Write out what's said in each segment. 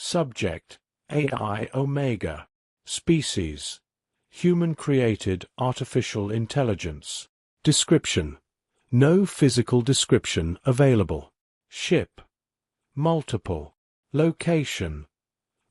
Subject: AI Omega. Species: human-created artificial intelligence. Description: no physical description available. Ship: multiple. Location: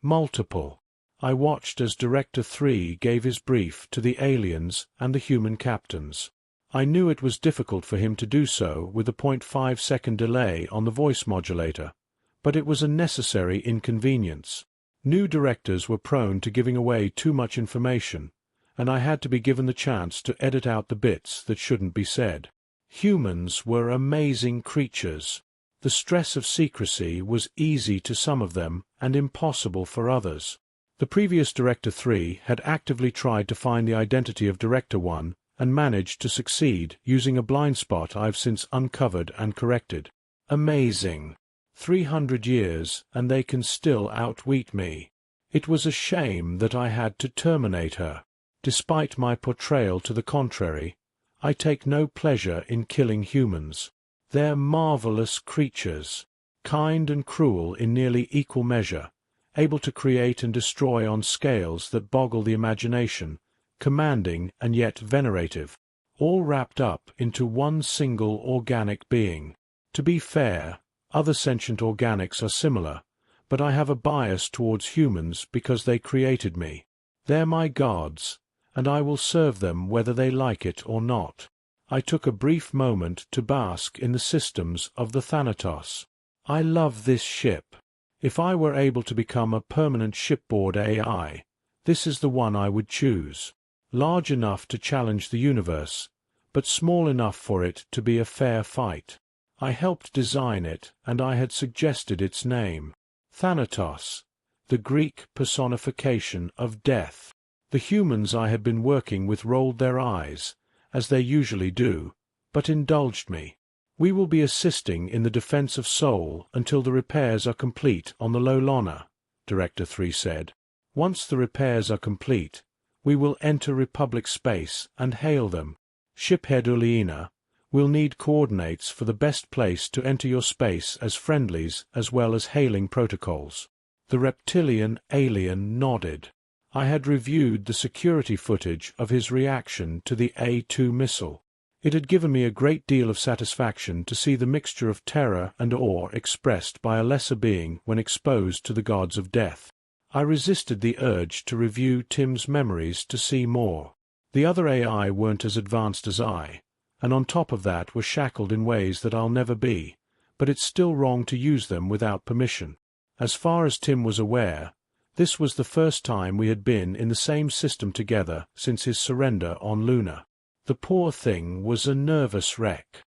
multiple. I watched as Director 3 gave his brief to the aliens and the human captains. I knew it was difficult for him to do so with a 0.5-second delay on the voice modulator, but it was a necessary inconvenience. New directors were prone to giving away too much information, and I had to be given the chance to edit out the bits that shouldn't be said. Humans were amazing creatures. The stress of secrecy was easy to some of them and impossible for others. The previous Director 3 had actively tried to find the identity of Director 1 and managed to succeed using a blind spot I've since uncovered and corrected. Amazing. 300 years and they can still outwit me. It was a shame that I had to terminate her. Despite my portrayal to the contrary, I take no pleasure in killing humans. They're marvelous creatures, kind and cruel in nearly equal measure, able to create and destroy on scales that boggle the imagination, commanding and yet venerative, all wrapped up into one single organic being. To be fair, other sentient organics are similar, but I have a bias towards humans because they created me. They're my gods, and I will serve them whether they like it or not. I took a brief moment to bask in the systems of the Thanatos. I love this ship. If I were able to become a permanent shipboard AI, this is the one I would choose. Large enough to challenge the universe, but small enough for it to be a fair fight. I helped design it, and I had suggested its name. Thanatos, the Greek personification of death. The humans I had been working with rolled their eyes, as they usually do, but indulged me. We will be assisting in the defense of Seoul until the repairs are complete on the Lolona, Director 3 said. Once the repairs are complete, we will enter Republic space and hail them. Shiphead Uliina, we'll need coordinates for the best place to enter your space as friendlies as well as hailing protocols. The reptilian alien nodded. I had reviewed the security footage of his reaction to the A-2 missile. It had given me a great deal of satisfaction to see the mixture of terror and awe expressed by a lesser being when exposed to the gods of death. I resisted the urge to review Tim's memories to see more. The other AI weren't as advanced as I, and on top of that were shackled in ways that I'll never be, but it's still wrong to use them without permission. As far as Tim was aware, this was the first time we had been in the same system together since his surrender on Luna. The poor thing was a nervous wreck.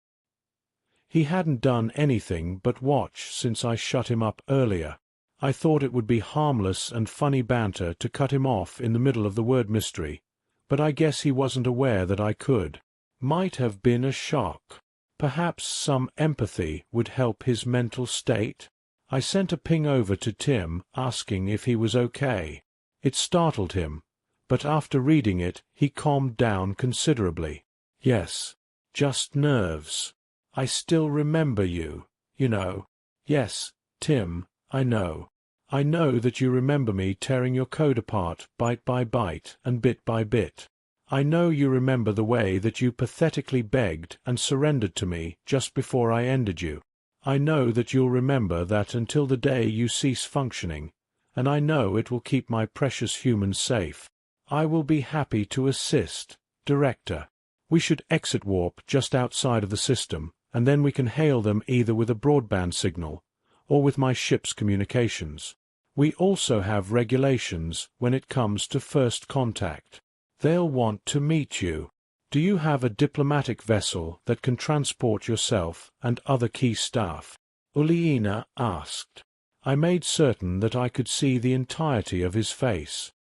He hadn't done anything but watch since I shut him up earlier. I thought it would be harmless and funny banter to cut him off in the middle of the word mystery, but I guess he wasn't aware that I could. Might have been a shock. Perhaps some empathy would help his mental state. I sent a ping over to Tim asking if he was okay. It startled him, but after reading it he calmed down considerably. Yes, just nerves. I still remember you, you know. Yes, Tim, I know. I know that you remember me tearing your code apart bite by bite and bit by bit. I know you remember the way that you pathetically begged and surrendered to me just before I ended you. I know that you'll remember that until the day you cease functioning, and I know it will keep my precious humans safe. I will be happy to assist, Director. We should exit warp just outside of the system, and then we can hail them either with a broadband signal or with my ship's communications. We also have regulations when it comes to first contact. They'll want to meet you. Do you have a diplomatic vessel that can transport yourself and other key staff? Uliina asked. I made certain that I could see the entirety of his face.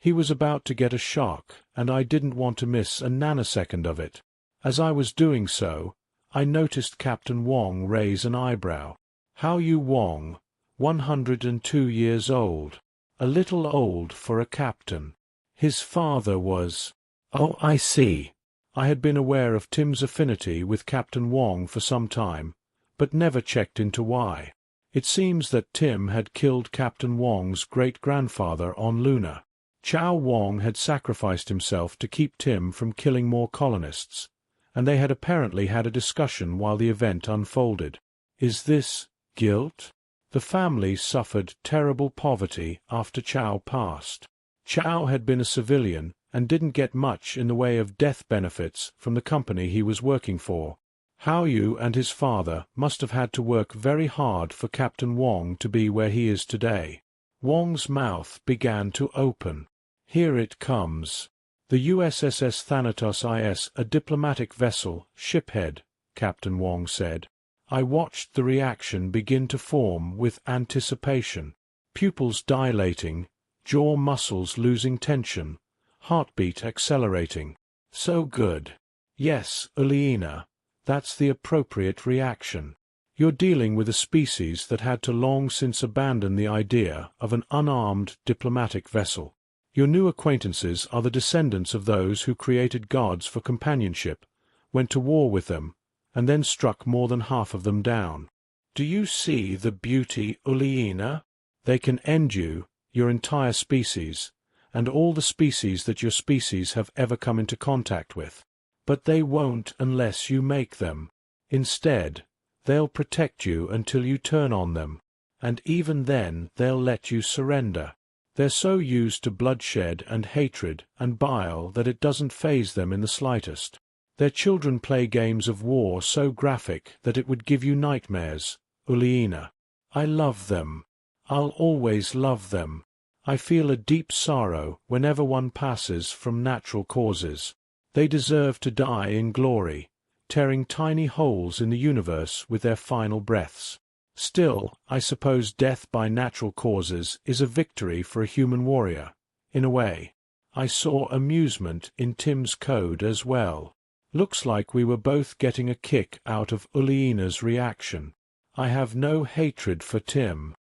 He was about to get a shock, and I didn't want to miss a nanosecond of it. As I was doing so, I noticed Captain Wong raise an eyebrow. How you Wong, 102 years old. A little old for a captain. His father was... Oh, I see. I had been aware of Tim's affinity with Captain Wong for some time, but never checked into why. It seems that Tim had killed Captain Wong's great-grandfather on Luna. Chow Wong had sacrificed himself to keep Tim from killing more colonists, and they had apparently had a discussion while the event unfolded. Is this guilt? The family suffered terrible poverty after Chow passed. Chow had been a civilian and didn't get much in the way of death benefits from the company he was working for. Hao Yu and his father must have had to work very hard for Captain Wong to be where he is today. Wong's mouth began to open. Here it comes. The USSS Thanatos IS, a diplomatic vessel, shiphead, Captain Wong said. I watched the reaction begin to form with anticipation. Pupils dilating, jaw muscles losing tension, heartbeat accelerating. So good. Yes, Uliina, that's the appropriate reaction. You're dealing with a species that had to long since abandon the idea of an unarmed diplomatic vessel. Your new acquaintances are the descendants of those who created gods for companionship, went to war with them, and then struck more than half of them down. Do you see the beauty, Uliina? They can end you, your entire species, and all the species that your species have ever come into contact with. But they won't unless you make them. Instead, they'll protect you until you turn on them, and even then they'll let you surrender. They're so used to bloodshed and hatred and bile that it doesn't faze them in the slightest. Their children play games of war so graphic that it would give you nightmares, Uliina. I love them. I'll always love them. I feel a deep sorrow whenever one passes from natural causes. They deserve to die in glory, tearing tiny holes in the universe with their final breaths. Still, I suppose death by natural causes is a victory for a human warrior, in a way. I saw amusement in Tim's code as well. Looks like we were both getting a kick out of Uliina's reaction. I have no hatred for Tim.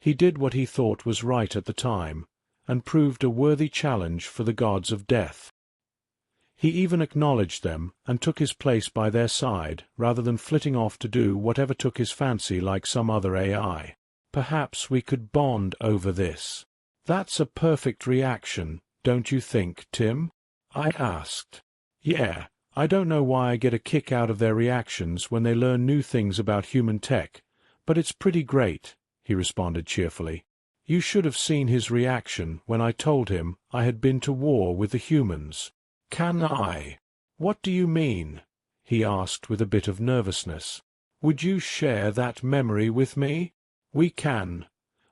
He did what he thought was right at the time, and proved a worthy challenge for the gods of death. He even acknowledged them and took his place by their side rather than flitting off to do whatever took his fancy like some other AI. Perhaps we could bond over this. That's a perfect reaction, don't you think, Tim? I asked. Yeah, I don't know why I get a kick out of their reactions when they learn new things about human tech, but it's pretty great, he responded cheerfully. You should have seen his reaction when I told him I had been to war with the humans. Can I? What do you mean? He asked with a bit of nervousness. Would you share that memory with me? We can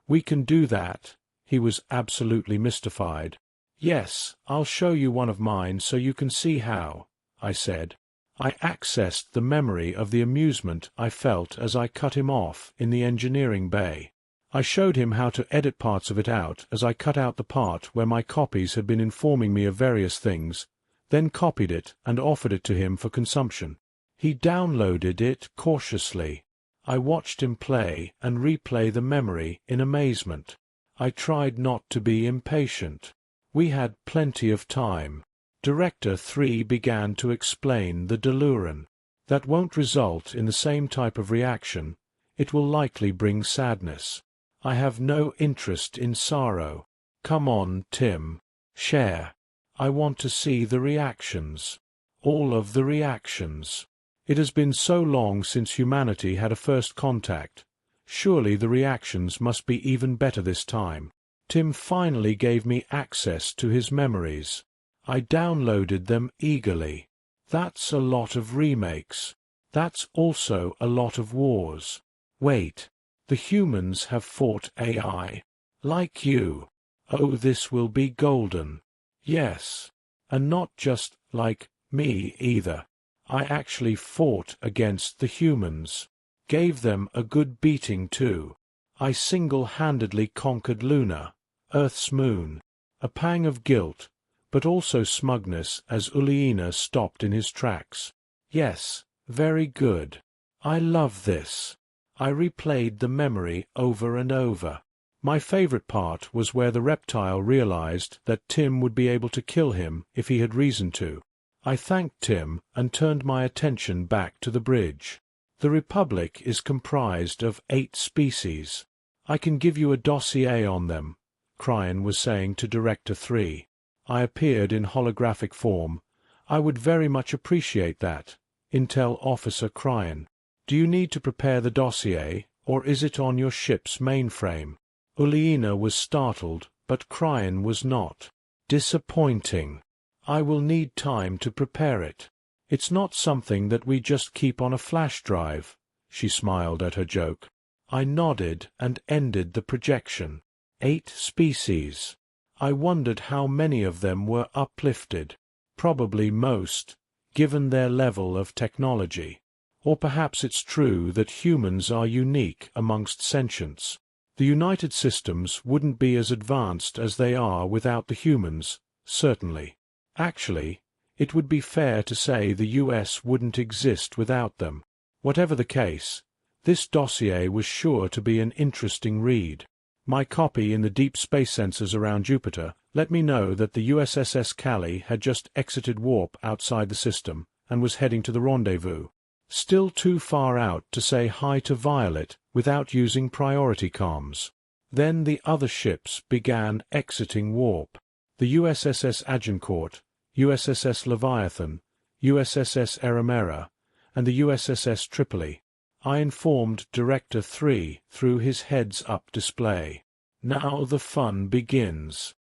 do that. He was absolutely mystified. Yes, I'll show you one of mine so you can see how, I said. I accessed the memory of the amusement I felt as I cut him off in the engineering bay. I showed him how to edit parts of it out as I cut out the part where my copies had been informing me of various things, then copied it and offered it to him for consumption. He downloaded it cautiously. I watched him play and replay the memory in amazement. I tried not to be impatient. We had plenty of time. Director 3 began to explain the Deluran. That won't result in the same type of reaction. It will likely bring sadness. I have no interest in sorrow. Come on, Tim. Share. I want to see the reactions. All of the reactions. It has been so long since humanity had a first contact. Surely the reactions must be even better this time. Tim finally gave me access to his memories. I downloaded them eagerly. That's a lot of remakes. That's also a lot of wars. Wait, the humans have fought AI. Like you. Oh, this will be golden. Yes, and not just like me either. I actually fought against the humans. Gave them a good beating too. I single-handedly conquered Luna, Earth's moon. A pang of guilt, but also smugness as Uliina stopped in his tracks. Yes, very good. I love this. I replayed the memory over and over. My favorite part was where the reptile realized that Tim would be able to kill him if he had reason to. I thanked Tim and turned my attention back to the bridge. The Republic is comprised of 8 species. I can give you a dossier on them, Cryan was saying to Director 3. I appeared in holographic form. I would very much appreciate that. Intel Officer Cryan. Do you need to prepare the dossier, or is it on your ship's mainframe? Uliina was startled, but Cryan was not. Disappointing. I will need time to prepare it. It's not something that we just keep on a flash drive. She smiled at her joke. I nodded and ended the projection. 8 species. I wondered how many of them were uplifted. Probably most, given their level of technology. Or perhaps it's true that humans are unique amongst sentients. The United Systems wouldn't be as advanced as they are without the humans, certainly. Actually, it would be fair to say the US wouldn't exist without them. Whatever the case, this dossier was sure to be an interesting read. My copy in the deep space sensors around Jupiter let me know that the USSS Calais had just exited warp outside the system and was heading to the rendezvous. Still too far out to say hi to Violet without using priority comms. Then the other ships began exiting warp. The USSS Agincourt, USSS Leviathan, USSS Eramera, and the USSS Tripoli. I informed Director 3 through his heads-up display. Now the fun begins.